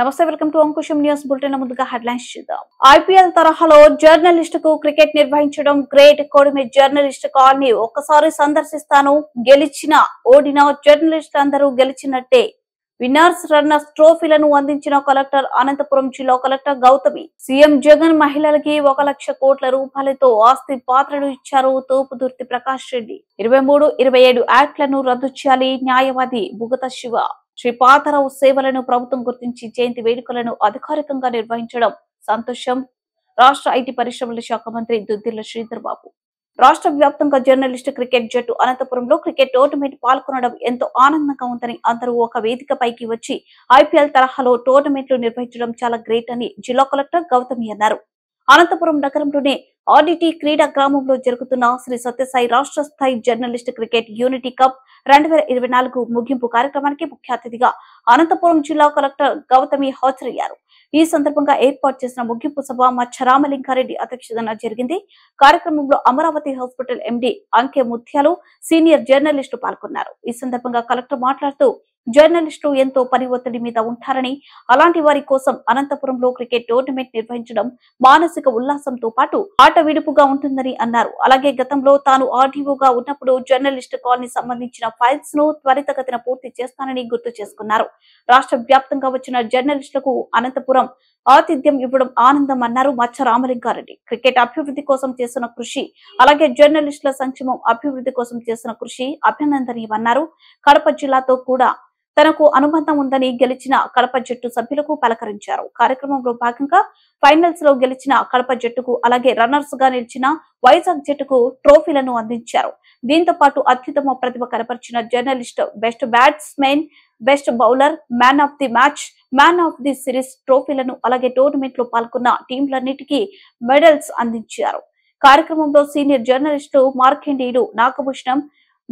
నమస్తే, welcome to Ankusam news bulletin. ముందుగా headlines చూద్దాం. ఐపీఎల్ తరహాలో జర్నలిస్టుకు క్రికెట్ నిర్వహించడం గ్రేట్. కొడిమి జర్నలిస్ట్ కాలనీ ఒక్కసారి సందర్శిస్తాను. గెలిచిన ఓడిన జర్నలిస్టులందరూ గెలిచినట్టే. విన్నర్స్ రన్నర్స్ ట్రోఫీలను అందించిన కలెక్టర్ అనంతపురం జిల్లా కలెక్టర్ గౌతమి. సీఎం జగన్ మహిళలకి 1 లక్ష కోట్ల రూపాయలతో ఆస్తి పాత్రలు ఇచ్చారు. తోపుదుర్తి ప్రకాష్ రెడ్డి. 23, 27 యాక్ట్లను రద్దు చేయాలి. న్యాయవాది బుగత శివ. శ్రీ పాతరావు సేవలను ప్రభుత్వం గుర్తించి జయంతి వేడుకలను అధికారికంగా నిర్వహించడం సంతోషం. రాష్ట్ర ఐటీ పరిశ్రమల శాఖ మంత్రి దుద్దిళ్ల శ్రీధర్ బాబు. రాష్ట్ర వ్యాప్తంగా జర్నలిస్టు క్రికెట్ జట్టు అనంతపురంలో క్రికెట్ టోర్నమెంట్ పాల్గొనడం ఎంతో ఆనందంగా ఉందని, అందరూ ఒక వేదికపైకి వచ్చి ఐపీఎల్ తరహాలో టోర్నమెంట్లు నిర్వహించడం చాలా గ్రేట్ అని జిల్లా కలెక్టర్ గౌతమి అన్నారు. అనంతపురం నగరంలోని ఆర్డిటి క్రీడా గ్రామంలో జరుగుతున్న శ్రీ సత్యసాయి రాష్ట్ర స్థాయి జర్నలిస్ట్ క్రికెట్ యూనిటీ కప్ 2024 ముగింపు కార్యక్రమానికి ముఖ్య అతిథిగా అనంతపురం జిల్లా కలెక్టర్ గౌతమి హాజరయ్యారు. ఈ సందర్భంగా ఏర్పాటు చేసిన ముగింపు సభ మచ్చ రామలింగారెడ్డి అధ్యక్షతన జరిగింది. కార్యక్రమంలో అమరావతి హాస్పిటల్ ఎండి అంకె ముత్యాలు, సీనియర్ జర్నలిస్టు పాల్గొన్నారు. ఈ సందర్భంగా కలెక్టర్ మాట్లాడుతూ, జర్నలిస్టులు ఎంతో పని ఒత్తిడి మీద ఉంటారని, అలాంటి వారి కోసం అనంతపురంలో క్రికెట్ టోర్నమెంట్ నిర్వహించడం మానసిక ఉల్లాసంతో పాటు ఆట విడుపుగా ఉంటుందని అన్నారు. అలాగే గతంలో తాను ఆర్డీఓగా ఉన్నప్పుడు జర్నలిస్టు కాలనీ సంబంధించిన ఫైల్స్ ను త్వరితగతిన పూర్తి చేస్తానని గుర్తు చేసుకున్నారు. రాష్ట్ర వ్యాప్తంగా వచ్చిన జర్నలిస్టులకు అనంతపురం ఆతిథ్యం ఇవ్వడం ఆనందం అన్నారు మచ్చ రామలింగారెడ్డి. క్రికెట్ అభివృద్ధి కోసం చేసిన కృషి, అలాగే జర్నలిస్టుల సంక్షేమం అభివృద్ధి కోసం చేసిన కృషి అభినందనీయమన్నారు. కడప జిల్లాతో కూడా తనకు అనుబంధం ఉందని గెలిచిన కడప జట్టు సభ్యులకు పలకరించారు. కార్యక్రమంలో భాగంగా ఫైనల్స్ లో గెలిచిన కడప జట్టుకు, అలాగే రన్నర్స్ గా నిలిచిన వైజాగ్ జట్టుకు ట్రోఫీలను అందించారు. దీంతో పాటు అత్యుత్తమ ప్రతిభ కనపరిచిన journalist, best batsmen, best bowler, man of the match, man of the series ట్రోఫీలను, అలాగే టోర్నమెంట్ లో పాల్గొన్న టీంలన్నిటికీ మెడల్స్ అందించారు. కార్యక్రమంలో సీనియర్ జర్నలిస్టు మార్కండేయుడు, నాగభూషణం,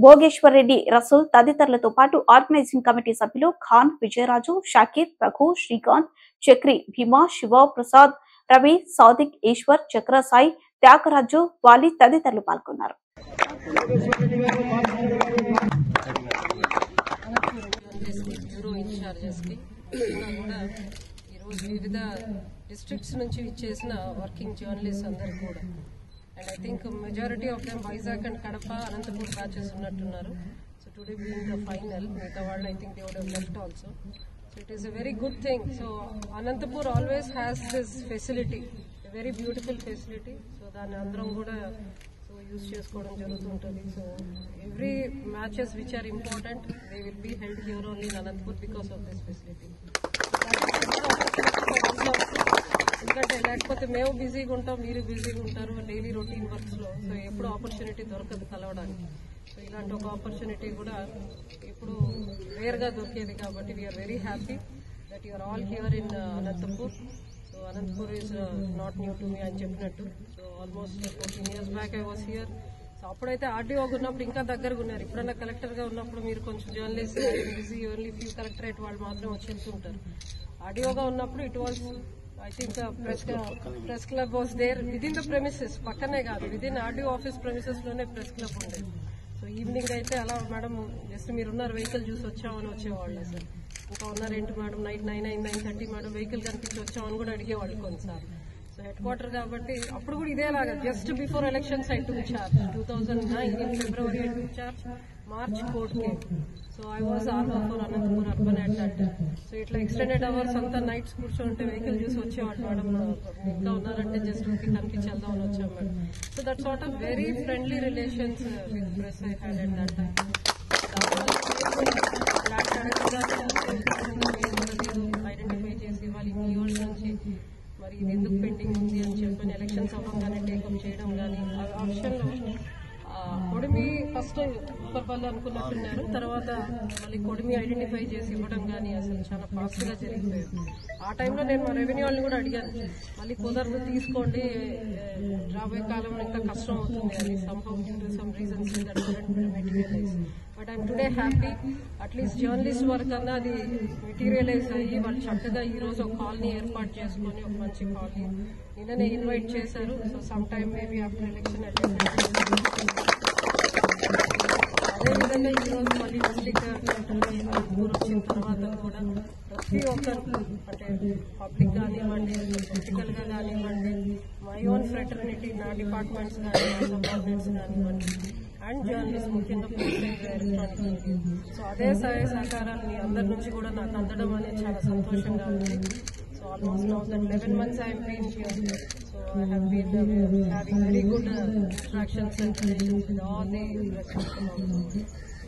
భోగేశ్వర్ రెడ్డి, రసూల్ తదితరులతో పాటు ఆర్గనైజింగ్ కమిటీ సభ్యులు ఖాన్, విజయరాజు, షాకీర్, రఘు, శ్రీకాంత్, చక్రి, భీమా, శివ, ప్రసాద్, రవి, సాదిక్, ఈశ్వర్, చక్ర సాయి, త్యాగరాజు, వాలి తదితరులు పాల్గొన్నారు. వివిధ డిస్ట్రిక్ట్స్ నుంచి చేసిన వర్కింగ్ జర్నలిస్ట్ అందరూ కూడా, and I think majority of them Vizag and Kadapa, Anantapur batches ఉన్నట్టున్నారు. So today being the final, మిగతా వాళ్ళు I think they would have left also. So it is a very good thing. So Anantapur always has this facility, very beautiful facility. So దాన్ని అందరం కూడా so use చేసుకోవడం జరుగుతుంటుంది. So every matches which are important, they will be held here only in Anantapur because of this facility. ఎందుకంటే లేకపోతే మేము బిజీగా ఉంటాం, మీరు బిజీగా ఉంటారు డైలీ రొటీన్ వర్క్స్ లో. సో ఎప్పుడు ఆపర్చునిటీ దొరకదు కలవడానికి. సో ఇలాంటి ఒక ఆపర్చునిటీ కూడా ఇప్పుడు రేర్ గా దొరికేది కాబట్టి we are very happy that you are all here in Anantapur. So Anantapur is not new to me అని చెప్పినట్టు. So almost 14 years back I was here. So అప్పుడైతే ఆర్డీఓగా ఉన్నప్పుడు ఇంకా దగ్గరగా ఉన్నారు. ఇప్పుడన్నా కలెక్టర్ గా ఉన్నప్పుడు మీరు కొంచెం journalist busy, only few collectorate వాళ్ళు మాత్రం వచ్చి వెళ్తుంటారు. ఆర్డీఓగా ఉన్నప్పుడు it was I think press club was there within the premises, పక్కనే కాదు విదిన్ ఆర్డీఓ ఆఫీస్ ప్రెమిసెస్ లోనే ప్రెస్ క్లబ్ ఉండేది. సో ఈవినింగ్ అయితే అలా మేడం జస్ట్ మీరున్నారు వెహికల్ చూసి వచ్చామని వచ్చేవాళ్ళు. అసలు ఇంకా ఉన్నారు ఏంటి మేడం, నైట్ 9 అయింది, 9:30 మేడం వెహికల్ కనిపించి వచ్చామని కూడా అడిగేవాళ్ళు కొన్నిసార్లు. సో హెడ్ క్వార్టర్ కాబట్టి అప్పుడు కూడా ఇదేలాగా just before elections I took charge 2009 in February I took charge, March court came. So I was RO for Anantapur urban at that time. So ఇట్లా ఎక్స్టెండెడ్ అవర్స్ అంతా నైట్స్ కూర్చోంటే వెహికల్ చూసి వచ్చేవాళ్ళు madam, ఇంకా ఉన్నారంటే జస్ట్ కనిపించి వెళ్దాం అని వచ్చాం madam. So that sort of very friendly relations with press I had at that time. Identify చేసి వాళ్ళ ఈ ఇయర్స్ నుంచి మరి ఇది ఎందుకు పెండింగ్ ఉంది అని చెప్పని ఎలక్షన్స్ అవ్వగానే టేకప్ చేయడం కానీ ఆ విషయంలో కొడిమి ఫస్ట్ ఉప్పర్పల్లి అనుకున్నట్టున్నారు. తర్వాత మళ్ళీ కొడిమి ఐడెంటిఫై చేసి ఇవ్వడం కానీ అసలు చాలా ఫాస్ట్ గా జరిగిపోయింది. ఆ టైంలో నేను మా రెవెన్యూ వాళ్ళని కూడా అడిగాను, మళ్ళీ కుదరదు తీసుకోండి, రాబోయే కాలంలో ఇంకా కష్టం అవుతుంది అని. Somehow due to some reasons that couldn't materialise. But I'm today happy, at least journalist work అన్నా అది మెటీరియలైజ్ అయ్యి వాళ్ళు చక్కగా ఈ రోజు ఒక కాలనీ ఏర్పాటు చేసుకొని ఒక మంచి కాలనీ నిన్ననే ఇన్వైట్ చేశారు. So some time maybe after election అదేవిధంగా ఈ రోజు మళ్ళీ డిస్ట్రిక్ట్ వచ్చిన తర్వాత కూడా ప్రతి ఒక్కరు అంటే పబ్లిక్ కానివ్వండి, పొలిటికల్ గా కానివ్వండి, మై ఓన్ ఫ్రెటర్నిటీ, నా డిపార్ట్మెంట్స్ కానీ, నా సబార్డినేట్స్ కానివ్వండి, అండ్ జర్నలిస్ట్, ముఖ్యంగా print and electronic media. So అదే సహాయ సహకారాలు మీ అందరి నుంచి కూడా నాకు అందడం అనేది చాలా సంతోషంగా ఉంది. So almost now that 11 months I have been here. So I have been having very good interactions and relations with all the residents also.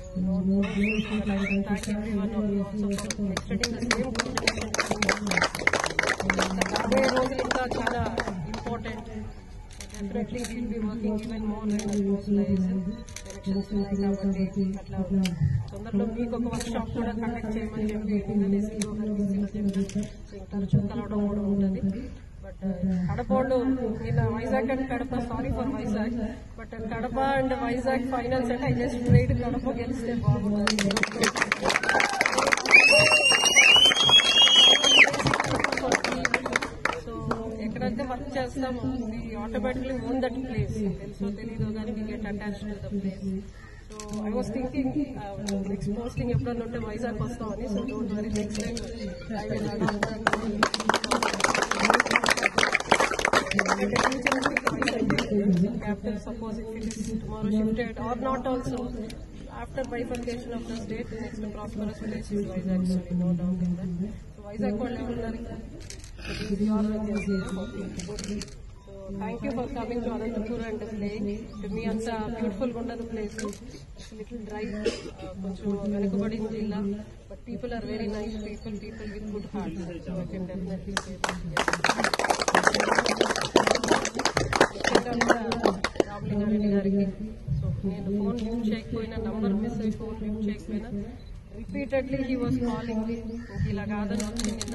So no that I should thank everyone of you also for extending the same contribution to me. Raboye రోజులు ఇంకా చాలా important. Definitely we will be working even more in the post-election elections ఉన్నాయి కాబట్టి అట్లా తొందరలో మీకు ఒక work shop కూడా కండక్ట్ చేయమని చెప్పి నిన్ననే సీఓ గారికి చెప్పారు. సో తరచూ కలవడం కూడా ఉంటుంది. బట్ కడపలో నిన్న Vizag and Kadapa, sorry for Vizag, but Kadapa and Vizag finals అంటే ఐ జస్ట్ ప్రేడ్ కడప గెలిస్తే బాగుంటుంది. ఎక్కడైతే వర్క్ చేస్తామో we automatically own that place. తెలుసో తెలీదో కానీ we get attached to the place. So I was thinking next posting ఎప్పుడన్నా ఉంటే వైజాగ్ వస్తామని. So don't worry, next time I will adopt that. Capital, suppose if it is tomorrow shifted or not also, after bifurcation of the state, the next prosperous place is Vizag, so no doubt in that. So Vizag ko level na rin. So thank you for coming to Anantapur and playing. To me, it's a beautiful place. It's a little dry, Venakubadi Jilla, but people are very nice people with good hearts. So I can definitely say that. Ramalinga Reddy గారికి so నేను phone lift చేయకపోయినా, number miss అయి phone lift చేయకపోయినా, repeatedly he was calling me. ఇలా కాదని వచ్చి నిన్న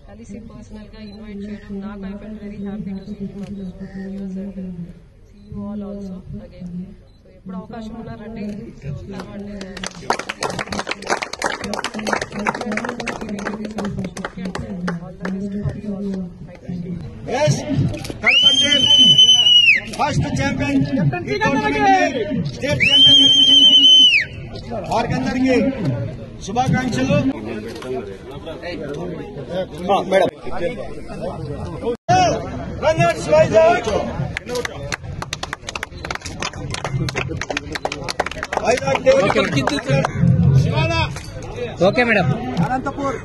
కలిసి పర్సనల్ గా ఇన్వైట్ చేయడం నాకు I felt very happy to see him after so many years and see you all also again. So ఎప్పుడు అవకాశం ఉన్నా రండి, సో కలవండి. फर्स्ट चैंपियन स्टेट चैंपियन వారికి అందరికీ శుభాకాంక్షలు. Madam runners Vizag okay madam. Anantapur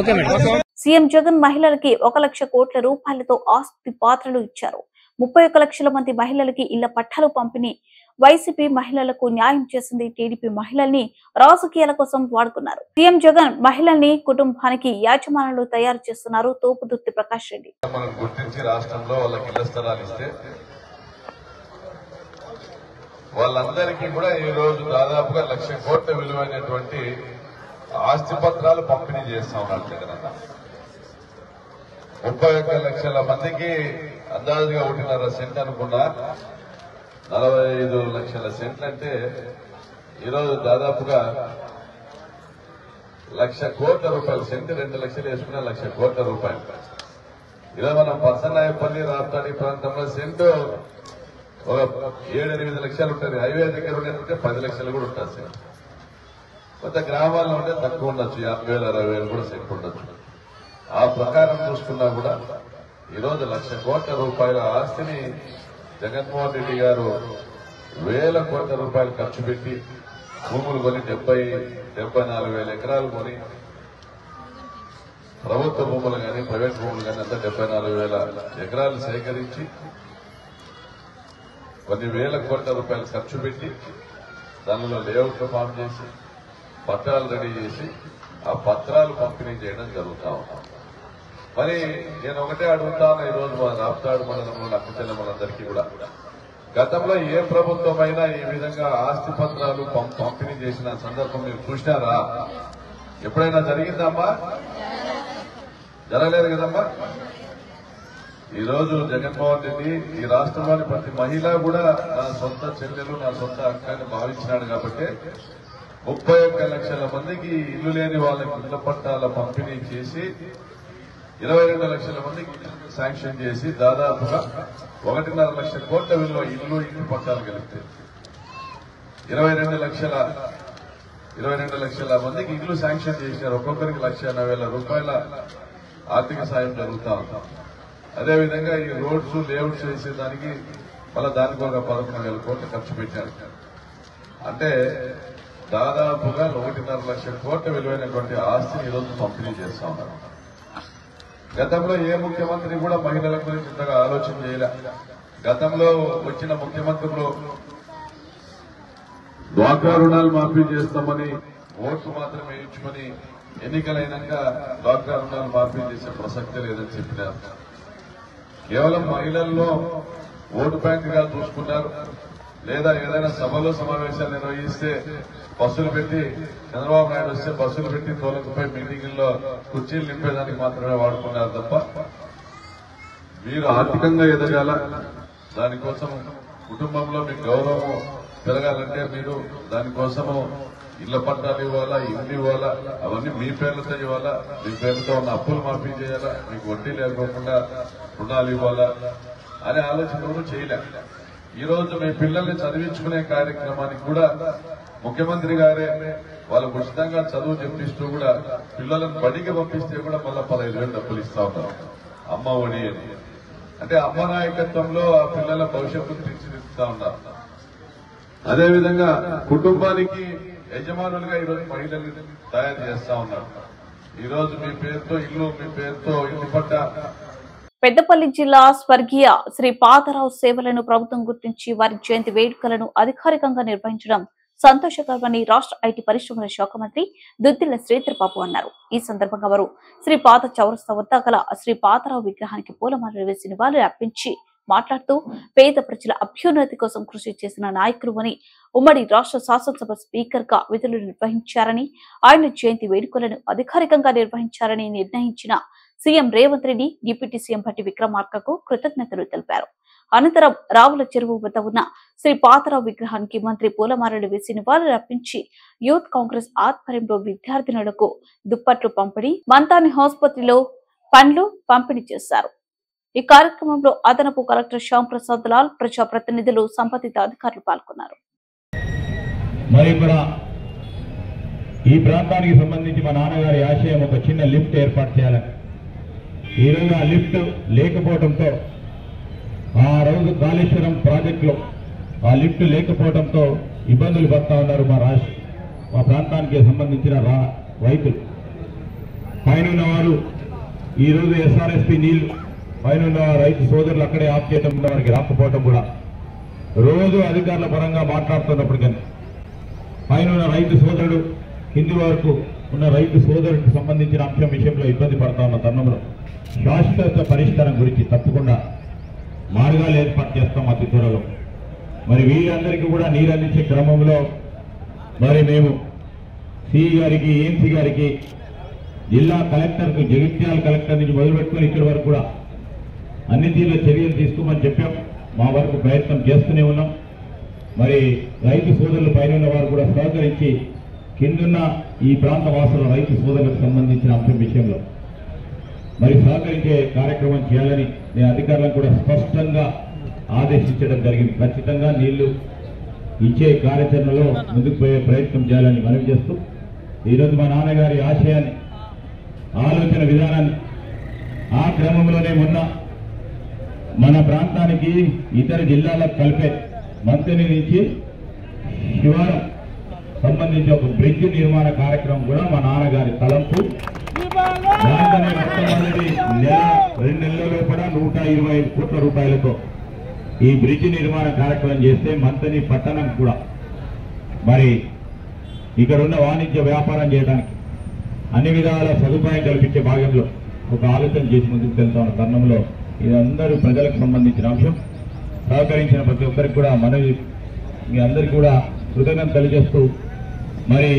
okay madam. CM Jagan మహిళలకి 1 లక్ష కోట్ల రూపాయలతో ఆస్తి పాత్రలు ఇచ్చారు. 31 లక్షల మంది మహిళలకి ఇళ్ల పట్టాలు పంపిణీ. వైసీపీ మహిళలకు న్యాయం చేసింది. టీడీపీ మహిళల్ని రాజకీయాల కోసం వాడుకున్నారు. సీఎం జగన్ మహిళల్ని కుటుంబానికి యాజమానులు తయారు చేస్తున్నారు. తోపుదుర్తి ప్రకాష్ రెడ్డి గుర్తించి రాష్ట్రంలో వాళ్ళకి ఇళ్ల స్థలాలు ఇస్తే వాళ్ళందరికీ కూడా ఈ రోజు దాదాపుగా 1 లక్ష కోట్ల విలువైనటువంటి ఆస్తి పత్రాలు పంపిణీ చేస్తా ఉన్నారు జగన్ అన్న. 31 లక్షల మందికి అందాజుగా 1.5 సెంట్ అనుకున్నా, 45 లక్షల సెంట్లు అంటే ఈరోజు దాదాపుగా 1 లక్ష కోట్ల రూపాయలు. సెంట్ 2 లక్షలు వేసుకున్న 1 లక్ష కోట్ల రూపాయలు. ఈరోజు మనం పర్సనాయపల్లి రాప్తాడి ప్రాంతంలో సెంటు ఒక 7-8 లక్షలు ఉంటుంది. హైవే దగ్గర ఉండేది 10 లక్షలు కూడా ఉంటుంది సెంట్. కొంత గ్రామాల్లో ఉంటే తక్కువ ఉండొచ్చు, 50,000 60,000 కూడా సెంట్ ఉండొచ్చు. ఆ ప్రకారం చూసుకున్నా కూడా ఈరోజు 1 లక్ష కోట్ల రూపాయల ఆస్తిని జగన్మోహన్ రెడ్డి గారు 1,000 కోట్ల రూపాయలు ఖర్చు పెట్టి భూములు కొని 74,000 ఎకరాలు కొని, ప్రభుత్వ భూములు కానీ ప్రైవేట్ భూములు కానీ అంతా 74,000 ఎకరాలు సేకరించి కొన్ని 1,000 కోట్ల రూపాయలు ఖర్చు పెట్టి దానిలో లేఅవుట్లు ఫామ్ చేసి పత్రాలు రెడీ చేసి ఆ పత్రాలు పంపిణీ చేయడం జరుగుతా ఉన్నాం. మరి నేను ఒకటే అడుగుతాను, ఈరోజు మన రాప్తాడు మండలంలో అక్కచెల్లెమ్మలందరికీ కూడా, గతంలో ఏ ప్రభుత్వమైనా ఈ విధంగా ఆస్తి పత్రాలు పంపిణీ చేసిన సందర్భం మీరు చూసినారా? ఎప్పుడైనా జరిగిందమ్మా? జరగలేదు కదమ్మా. ఈరోజు జగన్మోహన్ రెడ్డి ఈ రాష్ట్రంలోని ప్రతి మహిళ కూడా నా సొంత చెల్లెలు, నా సొంత అక్కని భావించినాడు కాబట్టి 31 లక్షల మందికి ఇల్లు లేని వాళ్ళకి ఇళ్ల పట్టాల పంపిణీ చేసి 22 లక్షల మందికి శాంక్షన్ చేసి దాదాపుగా 1.5 లక్ష కోట్ల విలువ ఇంటి పట్టాలు కలిపితే 22 లక్షల 22 లక్షల మందికి ఇల్లు శాంక్షన్ చేశారు. ఒక్కొక్కరికి 1,80,000 రూపాయల ఆర్థిక సాయం జరుగుతా ఉంది. అదేవిధంగా ఈ రోడ్స్ లేఅవుట్స్ వేసేదానికి మళ్ళీ దానికి ఒక 11,000 కోట్లు ఖర్చు పెట్టారు. అంటే దాదాపుగా 1.5 లక్షల కోట్ల విలువైనటువంటి ఆస్తిని ఈరోజు పంపిణీ చేస్తా ఉన్నారు. గతంలో ఏ ముఖ్యమంత్రి కూడా మహిళల గురించి ఇంతగా ఆలోచన చేయలే. గతంలో వచ్చిన ముఖ్యమంత్రులు డ్వాక్రా రుణాలు మాఫీ చేస్తామని ఓట్లు మాత్రమే ఇచ్చుకొని ఎన్నికలైనాక డ్వాక్రా రుణాలు మాఫీ చేసే ప్రసక్తే లేదని చెప్పినారు. కేవలం మహిళల్లో ఓటు బ్యాంకుగా చూసుకున్నారు. లేదా ఏదైనా సభలు సమావేశాలు నిర్వహిస్తే బస్సులు పెట్టి చంద్రబాబు నాయుడు వస్తే బస్సులు పెట్టి తోలకపోయి మీటింగుల్లో కుర్చీలు నింపేదానికి మాత్రమే వాడుకున్నారు తప్ప మీరు ఆర్థికంగా ఎదగాల, దానికోసం కుటుంబంలో మీకు గౌరవం పెరగాలంటే మీరు దానికోసము ఇళ్ల పట్టాలు ఇవ్వాలా, ఇల్లు ఇవ్వాలా, అవన్నీ మీ పేర్లతో ఇవ్వాలా, మీ పేర్లతో ఉన్న అప్పులు మాఫీ చేయాలా, మీకు వడ్డీ లేకోకుండా రుణాలు ఇవ్వాలా అనే ఆలోచన కూడా చేయలేం. ఈ రోజు మీ పిల్లల్ని చదివించుకునే కార్యక్రమానికి కూడా ముఖ్యమంత్రి గారే వాళ్ళకు ఉచితంగా చదువు చెప్పిస్తూ కూడా పిల్లలను బడికి పంపిస్తే కూడా మళ్ళా 15,000 డబ్బులు ఇస్తా ఉన్నారు అమ్మ ఒడి అని. అంటే అమ్మ నాయకత్వంలో ఆ పిల్లల భవిష్యత్తును తీర్చిదిద్దుతా ఉన్నారు. అదేవిధంగా కుటుంబానికి యజమానులుగా ఈరోజు మహిళలు తయారు చేస్తా ఉన్నారు. ఈరోజు మీ పేరుతో ఇల్లు, మీ పేరుతో ఇంటి పట్ట. పెద్దపల్లి జిల్లా స్వర్గీయ శ్రీ పాతరావు సేవలను ప్రభుత్వం గుర్తించి వారి జయంతి వేడుకలను అధికారికంగా నిర్వహించడం సంతోషకరమని రాష్ట్ర ఐటీ పరిశ్రమల శాఖ మంత్రి దుద్దిళ్ల శ్రీధర్ బాబు అన్నారు. ఈ సందర్భంగా వారు శ్రీ పాత చౌరస్తా వద్ద గల శ్రీ పాతరావు విగ్రహానికి పూలమాలలు వేసి నివాళులు అర్పించి మాట్లాడుతూ పేద ప్రజల అభ్యున్నతి కోసం కృషి చేసిన నాయకులు అని ఉమ్మడి రాష్ట్ర శాసనసభ స్పీకర్ గా విధులు నిర్వహించారని, ఆయన జయంతి వేడుకలను అధికారికంగా నిర్వహించారని నిర్ణయించిన CM Revanth Reddy, deputy CM Bhatti విక్రమార్కకు కృతజ్ఞతలు తెలిపారు. అనంతరం రావుల చెరువు వద్ద ఉన్న శ్రీ పాతరావు విగ్రహానికి మంత్రి పూలమాలలు వేసి నివాళులు అర్పించి యూత్ కాంగ్రెస్ ఆధ్వర్యంలో విద్యార్థినులకు దుప్పట్లు పంపిణీ, మంతాని ఆసుపత్రిలో పండ్లు పంపిణీ చేశారు. ఈ కార్యక్రమంలో అదనపు కలెక్టర్ శ్యామ్ ప్రసాద్ లాల్, ప్రజాప్రతినిధులు, సంబంధిత అధికారులు పాల్గొన్నారు. ఈ ప్రాంతానికి సంబంధించి మా నాన్నగారి ఆశయం ఒక చిన్న లిఫ్ట్ ఏర్పాటు చేయాలని. ఈరోజు ఆ లిఫ్ట్ లేకపోవడంతో, ఆ రోజు కాళేశ్వరం ప్రాజెక్టులో ఆ లిఫ్ట్ లేకపోవడంతో ఇబ్బందులు పడతా ఉన్నారు మా ప్రాంతానికి సంబంధించిన రైతులు. పైన వారు ఈరోజు ఎస్ఆర్ఎస్పీ నీళ్లు పైన రైతు సోదరులు అక్కడే ఆఫ్ చేయడం, వారికి రాకపోవడం కూడా రోజు అధికారుల పరంగా మాట్లాడుతున్నప్పుడు కానీ పైన రైతు సోదరుడు కింది వరకు ఉన్న రైతు సోదరుడికి సంబంధించిన అంశం విషయంలో ఇబ్బంది పడతా ఉన్న తరుణంలో శాశ్వత పరిష్కారం గురించి తప్పకుండా మార్గాలు ఏర్పాటు చేస్తాం అతి త్వరలో. మరి వీళ్ళందరికీ కూడా నీరు అందించే క్రమంలో మేము సిఈ గారికి, ఏఎంసీ గారికి, జిల్లా కలెక్టర్కు, జగిత్యాల కలెక్టర్ నుంచి మొదలుపెట్టుకుని ఇక్కడి వరకు కూడా అన్ని తీరుల చర్యలు తీసుకోమని చెప్పాం. మా వరకు ప్రయత్నం చేస్తూనే ఉన్నాం. మరి రైతు సోదరులు పైన వారు కూడా సహకరించి కిందున్న ఈ ప్రాంత వాసుల రైతు సోదరులకు సంబంధించిన అంశం విషయంలో మరి సహకరించే కార్యక్రమం చేయాలని నేను అధికారులను కూడా స్పష్టంగా ఆదేశించడం జరిగింది. ఖచ్చితంగా నీళ్లు ఇచ్చే కార్యాచరణలో ముందుకు పోయే ప్రయత్నం చేయాలని మనవి చేస్తూ, ఈరోజు మా నాన్నగారి ఆశయాన్ని, ఆలోచన విధానాన్ని ఆ క్రమంలోనే మన ప్రాంతానికి ఇతర జిల్లాలకు కలిపే మంత్రి నుంచి శివారం సంబంధించి ఒక బ్రిడ్జ్ నిర్మాణ కార్యక్రమం కూడా మా నాన్నగారి తలంపు. దాంట్లోనే మొట్టమొదటి 2 నెలల్లో కూడా 125 కోట్ల రూపాయలతో ఈ బ్రిడ్జ్ నిర్మాణ కార్యక్రమం చేస్తే మంత్రి పట్టణం కూడా మరి ఇక్కడ ఉన్న వాణిజ్య వ్యాపారం చేయడానికి అన్ని విధాల సదుపాయం కల్పించే భాగంలో ఒక ఆలోచన చేసి ముందుకు వెళ్తా ఉన్న తరుణంలో ఇది అందరూ ప్రజలకు సంబంధించిన అంశం. సహకరించిన ప్రతి ఒక్కరికి కూడా మీ అందరికీ కూడా కృతజ్ఞత తెలియజేస్తూ, మరి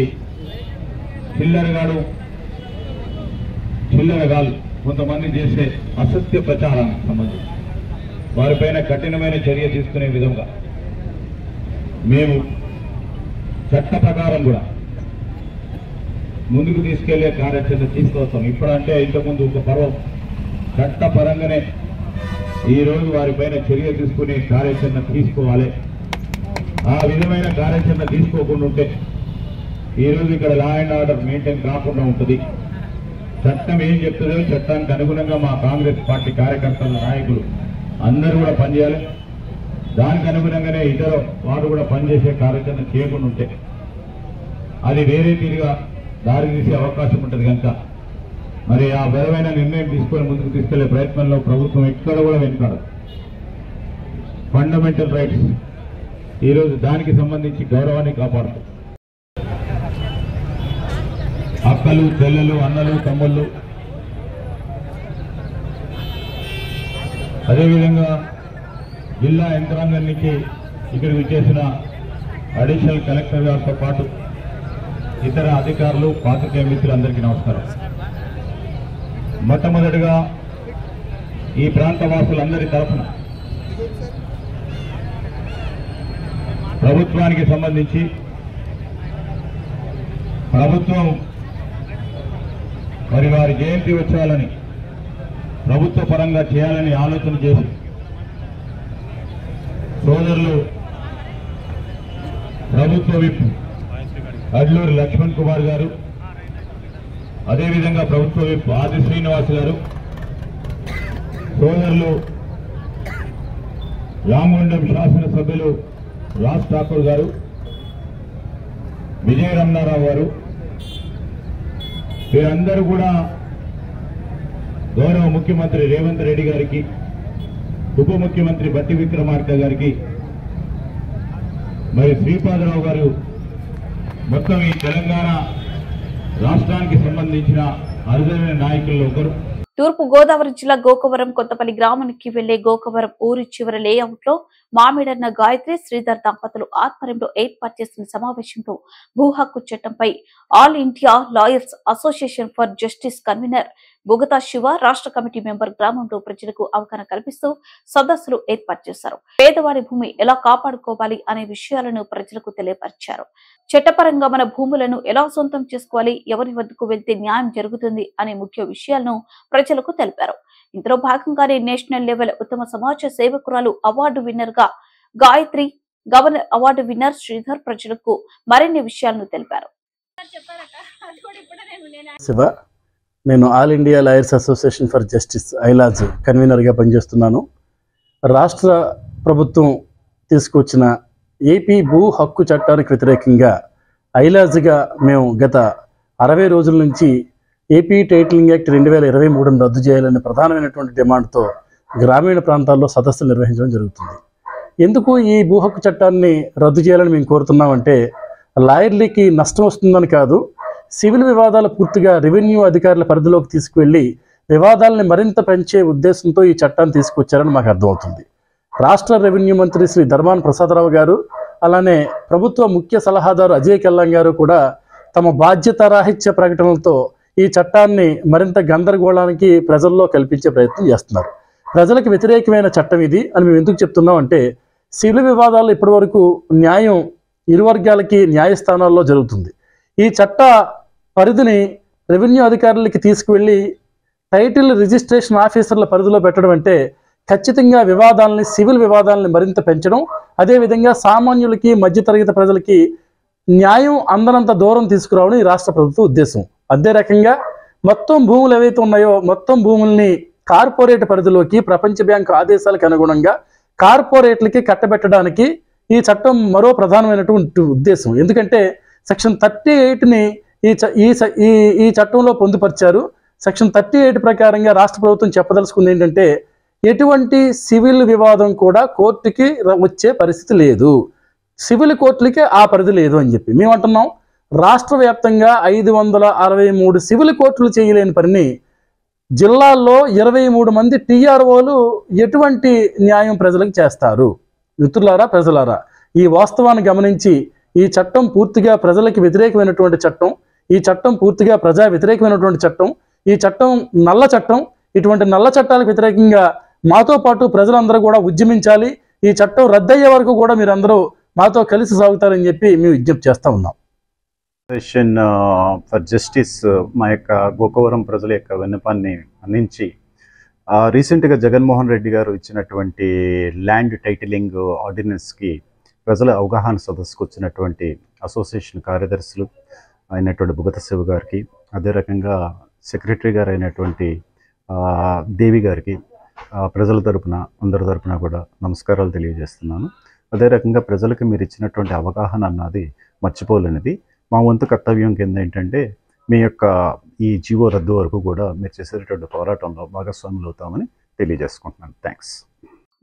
చిల్లరగాలు కొంతమంది చేసే అసత్య ప్రచారానికి సంబంధించి వారిపైన కఠినమైన చర్య తీసుకునే విధంగా మేము చట్ట ప్రకారం కూడా ముందుకు తీసుకెళ్లే కార్యాచరణ తీసుకొస్తాం. ఇప్పుడంటే ఇంతకుముందు ఒక పర్వం చట్టపరంగానే ఈరోజు వారిపైన చర్య తీసుకునే కార్యాచరణ తీసుకోవాలి. ఆ విధమైన కార్యాచరణ తీసుకోకుండా ఉంటే ఈరోజు ఇక్కడ లా అండ్ ఆర్డర్ మెయింటైన్ కాకుండా ఉంటుంది. చట్టం ఏం చెప్తుందో చట్టానికి అనుగుణంగా మా కాంగ్రెస్ పార్టీ కార్యకర్తలు నాయకులు అందరూ కూడా పనిచేయాలి. దానికి అనుగుణంగానే ఇతరు వారు కూడా పనిచేసే కార్యాచరణ చేయకుండా ఉంటే అది వేరే తీరుగా దారి తీసే అవకాశం ఉంటుంది. కనుక మరి ఆ బలమైన నిర్ణయం తీసుకొని ముందుకు తీసుకెళ్లే ప్రయత్నంలో ప్రభుత్వం ఎక్కడ కూడా వెనుకాడదు. ఫండమెంటల్ రైట్స్ ఈరోజు దానికి సంబంధించి గౌరవాన్ని కాపాడుతుంది. అక్కలు, చెల్లెలు, అన్నలు, తమ్ముళ్ళు, అదేవిధంగా జిల్లా యంత్రాంగం నుంచి ఇక్కడికి వచ్చేసిన అడిషనల్ కలెక్టర్ గారితో పాటు ఇతర అధికారులు, పాత్రికేయ మిత్రులందరికీ నమస్కారం. మొట్టమొదటిగా ఈ ప్రాంత వాసులందరి తరఫున ప్రభుత్వానికి సంబంధించి ప్రభుత్వం మరి వారి జయంతి ఉత్సవాలని ప్రభుత్వ పరంగా చేయాలని ఆలోచన చేసి సోదరులు ప్రభుత్వ విప్ అడ్లూరి లక్ష్మణ్ కుమార్ గారు, అదేవిధంగా ప్రభుత్వ విప్ ఆది శ్రీనివాస్ గారు, సోదరులు రామగుండం శాసనసభ్యులు రాజ్ ఠాకూర్ గారు, విజయ రమణారావు గారు, వీరందరూ కూడా గౌరవ ముఖ్యమంత్రి రేవంత్ రెడ్డి గారికి, ఉప ముఖ్యమంత్రి బట్టి విక్రమార్క గారికి, మరి శ్రీపాదరావు గారు, మొత్తం ఈ తెలంగాణ రాష్ట్రానికి సంబంధించిన అరుదైన నాయకుల్లో ఒకరు. తూర్పు గోదావరి జిల్లా గోకవరం కొత్తపల్లి గ్రామానికి వెళ్లే గోకవరం ఊరి చివరి లేఅవుట్ లో మామిడన్న గాయత్రి శ్రీధర్ దంపతులు ఆధ్వర్యంలో ఏర్పాటు చేసిన సమావేశంలో భూ హక్కు చట్టంపై all India lawyers association for justice convenor Bugata Shiva, రాష్ట్ర కమిటీ మెంబర్ గ్రామంలో ప్రజలకు అవగాహన కల్పిస్తూ సదస్సులు ఏర్పాటు చేశారు. పేదవాడి భూమి ఎలా కాపాడుకోవాలి అనే విషయాలను ప్రజలకు తెలియపరిచారు. చట్టపరంగా మన భూములను ఎలా సొంతం చేసుకోవాలి, ఎవరి వద్దకు వెళ్తే న్యాయం జరుగుతుంది అనే ముఖ్య విషయాలను ప్రజలకు తెలిపారు. ఇందులో భాగంగానే నేషనల్ లెవెల్ ఉత్తమ సమాజ సేవకురాలు అవార్డు విన్నర్ గా Gayatri, governor award winner Sridhar ప్రజలకు మరిన్ని విషయాలను తెలిపారు. నేను all India lawyers association for justice AILAJ కన్వీనర్గా పనిచేస్తున్నాను. రాష్ట్ర ప్రభుత్వం తీసుకొచ్చిన ఏపీ భూ హక్కు చట్టానికి వ్యతిరేకంగా ఐలాజ్గా మేము గత 60 రోజుల నుంచి ఏపీ టైటిలింగ్ యాక్ట్ 2023ను రద్దు చేయాలనే ప్రధానమైనటువంటి డిమాండ్తో గ్రామీణ ప్రాంతాల్లో సదస్సులు నిర్వహించడం జరుగుతుంది. ఎందుకు ఈ భూ హక్కు చట్టాన్ని రద్దు చేయాలని మేము కోరుతున్నామంటే, లాయర్లకి నష్టం వస్తుందని కాదు, సివిల్ వివాదాలు పూర్తిగా రెవెన్యూ అధికారుల పరిధిలోకి తీసుకువెళ్ళి వివాదాలని మరింత పెంచే ఉద్దేశంతో ఈ చట్టాన్ని తీసుకొచ్చారని మాకు అర్థమవుతుంది. రాష్ట్ర రెవెన్యూ మంత్రి శ్రీ ధర్మాన ప్రసాదరావు గారు, అలానే ప్రభుత్వ ముఖ్య సలహాదారు అజయ్ కల్లాం గారు కూడా తమ బాధ్యతారాహిత్య ప్రకటనలతో ఈ చట్టాన్ని మరింత గందరగోళానికి ప్రజల్లో కల్పించే ప్రయత్నం చేస్తున్నారు. ప్రజలకు వ్యతిరేకమైన చట్టం ఇది అని మేము ఎందుకు చెప్తున్నాం అంటే, సివిల్ వివాదాల్లో ఇప్పటివరకు న్యాయం ఇరు వర్గాలకి న్యాయస్థానాల్లో జరుగుతుంది. ఈ చట్ట పరిధిని రెవెన్యూ అధికారులకి తీసుకువెళ్ళి టైటిల్ రిజిస్ట్రేషన్ ఆఫీసర్ల పరిధిలో పెట్టడం అంటే ఖచ్చితంగా వివాదాలని, సివిల్ వివాదాలని మరింత పెంచడం, అదేవిధంగా సామాన్యులకి, మధ్యతరగతి ప్రజలకి న్యాయం అందనంత దూరం తీసుకురావడం ఈ రాష్ట్ర ప్రభుత్వ ఉద్దేశం. అదే రకంగా మొత్తం భూములు ఏవైతే ఉన్నాయో మొత్తం భూముల్ని కార్పొరేట్ పరిధిలోకి ప్రపంచ బ్యాంకు ఆదేశాలకు అనుగుణంగా కార్పొరేట్లకి కట్టబెట్టడానికి ఈ చట్టం మరో ప్రధానమైనటువంటి ఉద్దేశం. ఎందుకంటే సెక్షన్ 38ని ఈ చట్టంలో పొందుపరిచారు. సెక్షన్ 38 ప్రకారంగా రాష్ట్ర ప్రభుత్వం చెప్పదలుచుకుంది ఏంటంటే, ఎటువంటి సివిల్ వివాదం కూడా కోర్టుకి వచ్చే పరిస్థితి లేదు, సివిల్ కోర్టులకి ఆ పరిధి లేదు అని చెప్పి మేము అంటున్నాం. రాష్ట్ర వ్యాప్తంగా 563 సివిల్ కోర్టులు చేయలేని పనిని జిల్లాల్లో 23 మంది టీఆర్ఓలు ఎటువంటి న్యాయం ప్రజలకు చేస్తారు? మిత్రులారా, ప్రజలారా, ఈ వాస్తవాన్ని గమనించి ఈ చట్టం పూర్తిగా ప్రజలకు వ్యతిరేకమైనటువంటి చట్టం, ఈ చట్టం పూర్తిగా ప్రజా వ్యతిరేకమైనటువంటి చట్టం, ఈ చట్టం నల్ల చట్టం. ఇటువంటి నల్ల చట్టాలకు వ్యతిరేకంగా మాతో పాటు ప్రజలందరూ కూడా ఉద్యమించాలి. ఈ చట్టం రద్దయ్యే వరకు కూడా మీరందరూ మాతో కలిసి సాగుతారని చెప్పి మేము విజ్ఞప్తి చేస్తూ ఉన్నాం. అసోసియేషన్ ఫర్ జస్టిస్ మా యొక్క గోకవరం ప్రజల యొక్క విన్నపాన్ని అందించి రీసెంట్గా జగన్మోహన్ రెడ్డి గారు ఇచ్చినటువంటి ల్యాండ్ టైటిలింగ్ ఆర్డినెన్స్కి ప్రజల అవగాహన సదస్సుకు వచ్చినటువంటి అసోసియేషన్ కార్యదర్శులు అయినటువంటి బుగత శివ గారికి, అదే రకంగా సెక్రటరీ గారు అయినటువంటి దేవి గారికి ప్రజల తరపున అందరి తరపున కూడా నమస్కారాలు తెలియజేస్తున్నాను. అదే రకంగా ప్రజలకు మీరు ఇచ్చినటువంటి అవగాహన అన్నది మర్చిపోలేనిది. మా వంతు కర్తవ్యం కింద ఏంటంటే మీ యొక్క ఈ జీవో రద్దు వరకు కూడా మీరు చేసేటటువంటి పోరాటంలో భాగస్వాములు అవుతామని తెలియజేసుకుంటున్నాను. థ్యాంక్స్.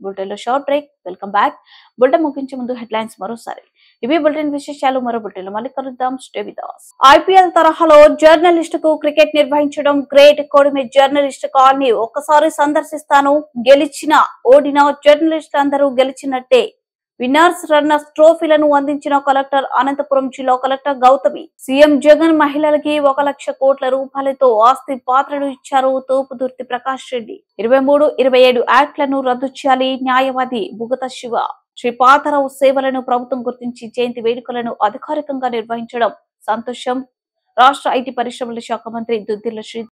బులెటిన్లో short break. Welcome back. Bulletin ముగించే ముందు హెడ్లైన్స్ మరోసారి. ఇవి బులెటిన్ విశేషాలు. మరో బులెటిన్లో మళ్ళీ కలుద్దాం. Stay with us. ఐపీఎల్ తరహాలో జర్నలిస్టుకు క్రికెట్ నిర్వహించడం గ్రేట్. కోడిమి జర్నలిస్ట్ కాలనీ ఒక్కసారి సందర్శిస్తాను. గెలిచిన ఓడిన జర్నలిస్ట్ అందరూ గెలిచినట్టే. విన్నర్స్ రన్నర్స్ ట్రోఫీలను అందించిన కలెక్టర్ అనంతపురం జిల్లా కలెక్టర్ గౌతమి. సీఎం జగన్ మహిళలకి 1 లక్ష కోట్ల రూపాయలతో ఆస్తి పాత్రలు ఇచ్చారు. తోపుదుర్తి ప్రకాష్ రెడ్డి. 23, 27 యాక్ట్లను రద్దు చేయాలి. న్యాయవాది బుగత శివ. శ్రీ పాతరావు సేవలను ప్రభుత్వం గుర్తించి జయంతి వేడుకలను అధికారికంగా నిర్వహించడం సంతోషం. రాష్ట్ర ఐటీ పరిశ్రమల శాఖ మంత్రి దుద్దిల్ల శ్రీ